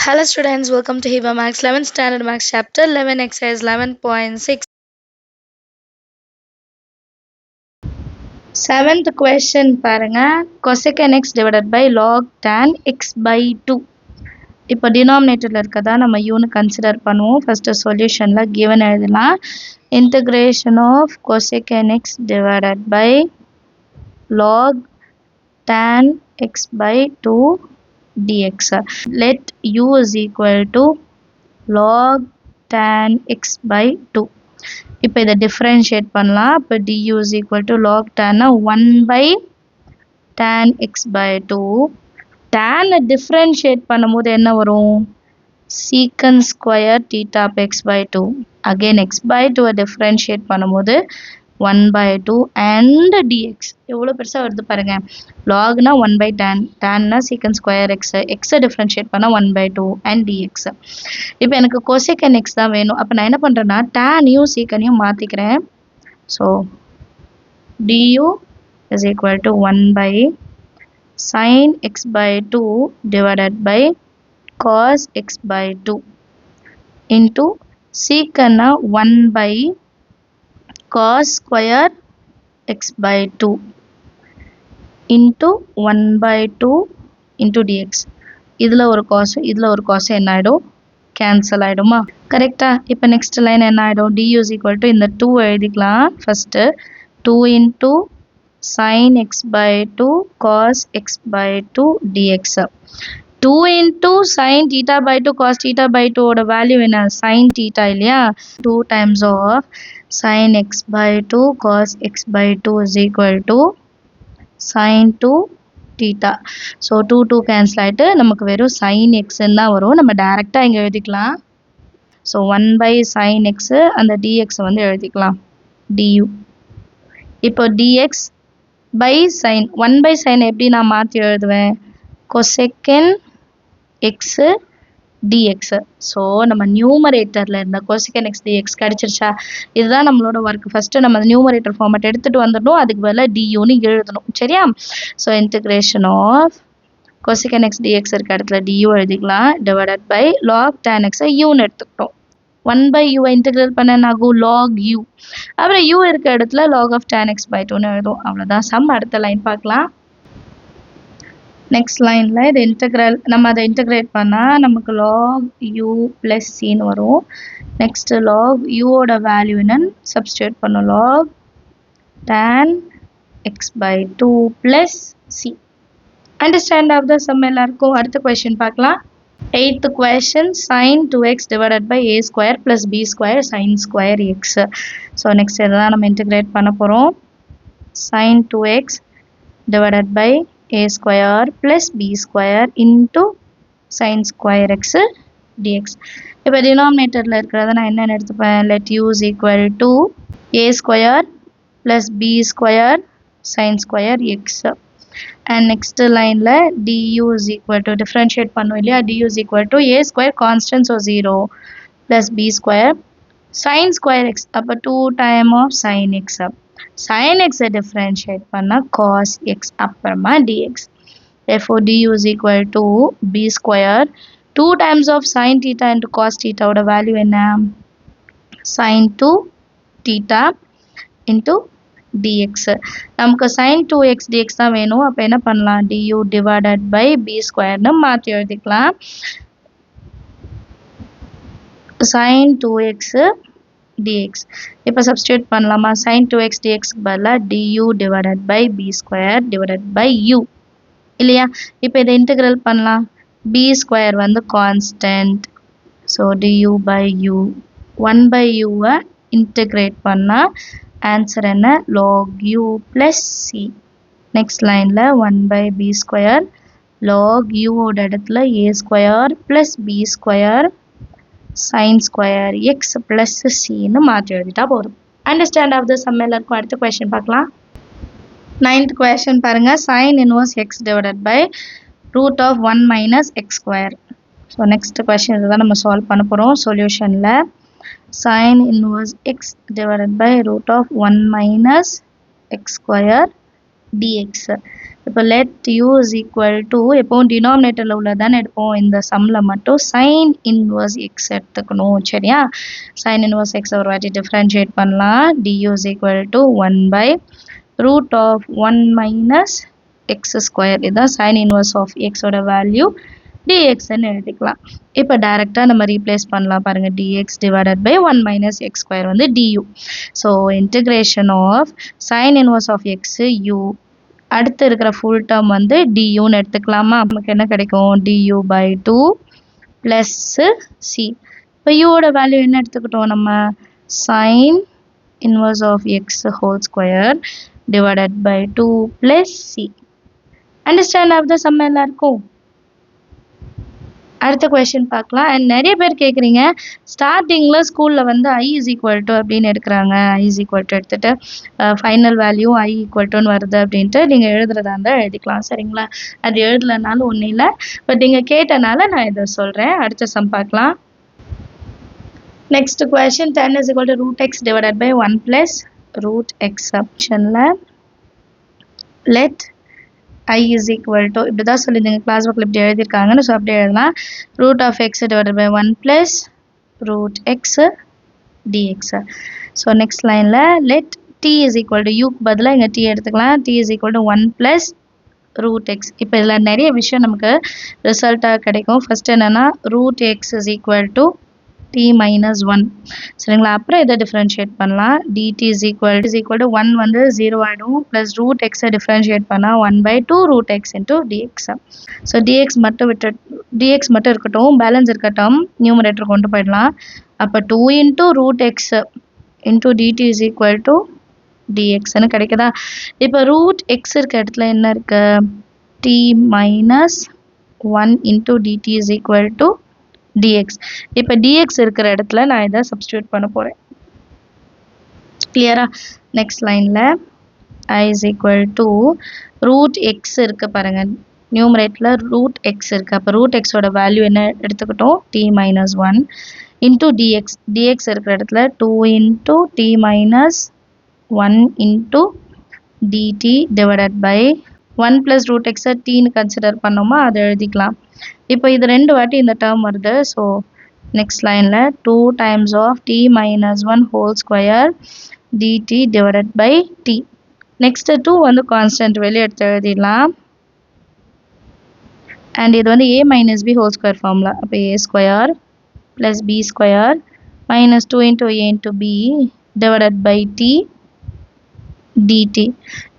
Hello students, welcome to Hiba Max 11th Standard Max Chapter 11 Exercise 11.6. Seventh question பாருங்க cosecant x divided by log tan x by 2. இப்போ denominatorல இருக்கதா நம்ம uன்னு consider பண்ணுவோம். First solutionல given எழுதலாம். Integration of cosecant x divided by log tan x by 2 dx. Let u is equal to log tan x by 2. இப்போ இதை differentiate பண்ணலாம். இப்போ du is equal to log tan 1 by tan x by 2. tan differentiate பண்ணும்போது என்ன வரும்? secant square theta of x by 2. Again x by 2 differentiate பண்ணும்போது 1 by 2 and dx. எவ்வளோ பெருசாக வருது பாருங்க. logனா 1 by tan. tanனா secant square x. x differentiate பண்ணா 1 by 2 and dx. இப்போ எனக்கு cosecant x தான் வேணும். அப்போ நான் என்ன பண்ணுறேன்னா tanனையும் secantையும் மாற்றிக்கிறேன். So du is equal to 1 by sin x by 2 divided by cos x by 2 into secant 1 by cos square x by 2 into 1 by 2 into dx. இதில் ஒரு cos இதில் ஒரு cos என்ன ஆகிடும்? கேன்சல் ஆகிடுமா? கரெக்டா? இப்போ நெக்ஸ்ட் லைன் என்ன ஆகிடும்? du is equal to இந்த 2 எழுதிக்கலாம். First 2 into sin x by 2 cos x by 2 dx. 2 into sin theta by 2 cos theta by 2 ஓட வேல்யூ என்ன? sin theta இல்லையா? 2 times of sin x by 2 cos x by 2 is equal to sin 2 theta. So 2 cancel ஆயிட்டு நமக்கு வெறும் sin x தான் வரும். நம்ம டைரக்டா இங்க எழுதிக்கலாம். So 1 by sin x அந்த dx வந்து எழுதிக்கலாம். du. இப்போ dx by sin 1 by sin எப்படி நான் மாற்றி எழுதுவேன்? cosecant x dx. ஸோ நம்ம நியூமரேட்டரில் இருந்த cosecant x dx கிடைச்சிருச்சா? இதுதான் நம்மளோட ஒர்க். ஃபஸ்ட்டு நம்ம நியூமரேட்டர் ஃபார்மேட் எடுத்துகிட்டு வந்துடணும். அதுக்கு பதிலாக duன்னு எழுதணும். சரியா? So integration of cosecant x dx இருக்க இடத்துல du எழுதிக்கலாம். Divided by log tan x uன்னு எடுத்துக்கிட்டோம். 1 by u இன்டெகிரேட் பண்ண ஆகும் log u. அப்புறம் u இருக்க இடத்துல log of tan x by 2ன்னு எழுதும். அவ்வளோதான் சம். அடுத்த லைன் பார்க்கலாம். நெக்ஸ்ட் லைனில் இது இன்டெக்ரல் நம்ம அதை இன்டெகிரேட் பண்ணால் நமக்கு log u plus cன்னு வரும். நெக்ஸ்ட் log u ஓட வேல்யூ என்னன்னு சப்ஸ்டியூட் பண்ணும். log tan x by 2 plus c. Understand of the sum எல்லாருக்கும். அடுத்த கொஸ்டின் பார்க்கலாம். 8th question sin 2x divided by a square plus b square sin square x. So next இதான் நம்ம integrate பண்ண போகிறோம். sin 2x divided by a square plus b square into sin square x dx. இப்போ டினாமினேட்டரில் இருக்கிறத நான் என்னென்னு எடுத்துப்பேன்? let u is equal to a square plus b square sin square x. and next lineல du is equal to differentiate பண்ணுவோம் இல்லையா? du is equal to a square constant so 0 plus b square sin square x. அப்போ 2 time of sin x. sin x differentiate பண்ணா cos x அப்புறமா dx. therefore du is equal to b square 2 times of sin theta into cos theta ஓட value என்ன? sin 2 theta into dx. நமக்கு sin 2x dx தான் வேணும். அப்போ என்ன பண்ணலாம்? du divided by b squareன்னு மாற்றி எழுதிக்கலாம். sin 2x dx. இப்போ சப்ஸ்டியூட் பண்ணலாமா? sin 2x dx பதிலாக du divided by b square divided by u இல்லையா? இப்போ இதை இன்டெகிரல் பண்ணலாம். b square வந்து constant. So du by u 1 by u integrate பண்ணால் ஆன்சர் என்ன? log u plus c. Next லைனில் 1 by b square log u ஓட இடத்துல a square plus b square sin square x plus cன்னு மாற்றி எழுதிட்டா போதும். Understand of the sum எல்லாருக்கும். அடுத்த question பார்க்கலாம். 9th கொஸ்டின் பாருங்க. sin inverse x divided by root of 1 minus x square. So next question இதுதான் நம்ம சால்வ் பண்ண போகிறோம். சொல்யூஷனில் sin inverse x divided by root of 1 minus x square dx. இப்போ let u is equal to எப்போவும் டினாமினேட்டரில் உள்ளதானே எடுப்போம், இந்த சம்மில் மட்டும் sin inverse x எடுத்துக்கணும். சரியா, sin inverse x ஒரு வாட்டி டிஃப்ரென்ஷியேட் பண்ணலாம். du is equal to 1 by root of 1 minus x square. இதுதான் sin inverse of x ஓட வேல்யூ, dx ன்னு எழுதிக்கலாம். இப்போ டைரக்டா நம்ம ரீப்ளேஸ் பண்ணலாம் பாருங்க. dx divided by 1 minus x square வந்து du. So integration of sin inverse of x u, அடுத்து இருக்கிற ஃபுல் டேர்ம் வந்து duன்னு எடுத்துக்கலாமா. நமக்கு என்ன கிடைக்கும், du by 2 plus c. இப்போ u ஓட வேல்யூ என்ன எடுத்துக்கிட்டோம் நம்ம, sin inverse of x whole square divided by 2 plus c. Understand of the sum எல்லாருக்கும். அடுத்த கொஸ்டின் பார்க்கலாம். அண்ட் நிறைய பேர் கேட்குறீங்க, ஸ்டார்டிங்கில் ஸ்கூலில் வந்து i is equal to அப்படின்னு எடுக்கிறாங்க. i is equal to எடுத்துகிட்டு ஃபைனல் வேல்யூ i equal toன்னு வருது அப்படின்ட்டு நீங்கள் எழுதுறதா இருந்தால் எழுதிக்கலாம். சரிங்களா, அது எழுதலைனாலும் ஒன்றும் இல்லை, பட் நீங்கள் கேட்டனால நான் இதை சொல்கிறேன். அடுத்த சம் பார்க்கலாம். Next question 10 is equal to root x divided by 1 plus root x. ஆப்ஷனில் let i is equal to இப்படி தான் சொல்லியிருந்தீங்க, கிளாஸ் ஒர்க்கில் இப்படி எழுதியிருக்காங்கன்னு. ஸோ அப்படியே எழுதலாம், root of x divided by 1 plus root x dx. So next லைனில் let t is equal to u பதிலாக இங்கே t எடுத்துக்கலாம். t is equal to 1 plus root x. இப்போ இதில் நிறைய விஷயம் நமக்கு ரிசல்ட்டாக கிடைக்கும். ஃபர்ஸ்ட் என்னென்னா root x is equal to t minus 1. சரிங்களா, அப்புறம் இதை டிஃப்ரென்ஷியேட் பண்ணலாம். dt is equal to 1 வந்து 0 ஆகிடும், ப்ளஸ் ரூட் எக்ஸை டிஃப்ரென்ஷியேட் பண்ணால் 1 by 2 root x into dx. So dx மட்டும் இருக்கட்டும், பேலன்ஸ் இருக்கட்டும், நியூமரேட்டர் கொண்டு போயிடலாம். அப்போ 2 into root x into dt is equal to dxன்னு கிடைக்குதா. இப்போ ரூட் எக்ஸ் இருக்க இடத்துல என்ன இருக்கு, t minus 1 into dt is equal to dx. இப்போ dx இருக்கிற இடத்துல நான் இதை சப்ஸ்டியூட் பண்ண போகிறேன். கிளியரா, நெக்ஸ்ட் லைனில் i is equal to root x இருக்கு பாருங்க, நியூமரேட்டில் root x இருக்கு. அப்போ root x ஓட வேல்யூ என்ன எடுத்துக்கிட்டோம், t minus 1 into dx. dx இருக்கிற இடத்துல 2 into t minus 1 into dt divided by 1 plus root x tன்னு consider பண்ணோமா, அதை எழுதிக்கலாம். இப்போ இது ரெண்டு வாட்டி இந்த டேர்ம் வருது. ஸோ நெக்ஸ்ட் லைனில் 2 times of t minus 1 whole square dt divided by t. Next 2 வந்து கான்ஸ்டன்ட், வெளியே எடுத்து எழுதிடலாம். அண்ட் இது வந்து a minus b whole square formula. அப்போ a square plus b square minus 2 into a into b divided by t dt.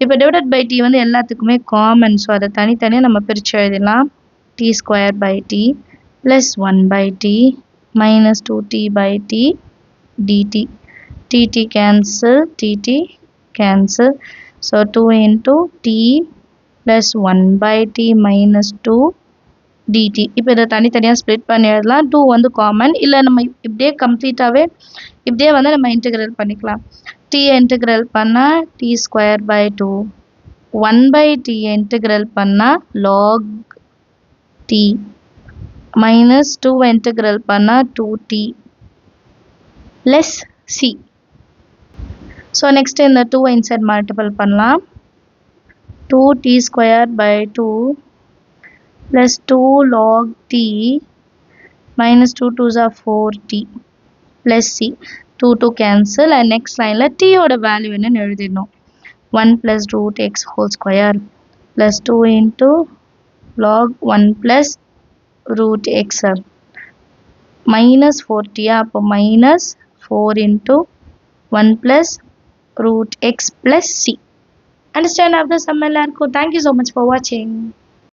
இப்போ divided by t வந்து எல்லாத்துக்குமே காமன், ஸோ அதை தனித்தனியாக நம்ம பிரித்து எழுதிடலாம். t square by t plus 1 by t minus 2t by t dt. tt cancel, tt cancel. So 2 into t plus 1 by t minus 2 dt. இப்போ இதை தனித்தனியாக ஸ்ப்ளிட் பண்ணி எழுதலாம். 2 வந்து காமன், இல்லை நம்ம இப்படியே கம்ப்ளீட்டாகவே இப்படியே வந்து நம்ம இன்டெகிரல் பண்ணிக்கலாம். t இன்டெகிரல் பண்ணால் t square by 2, 1 by t integral பண்ணால் log t minus 2 integral பண்ணா 2t plus c. So next இந்த 2 inside multiple பண்ணலாம். 2t square by 2 plus 2 log t minus 2 2s are 4t plus c. 2 cancel. and next lineல t ஓட value என்னன்னு எழுதிடணும். 1 plus root x whole square plus 2 into log 1 plus root x minus 4t. அப்போ minus 4 into 1 plus root x plus c. Understand of the sum எல்லாருக்கும். Thank you so much for watching.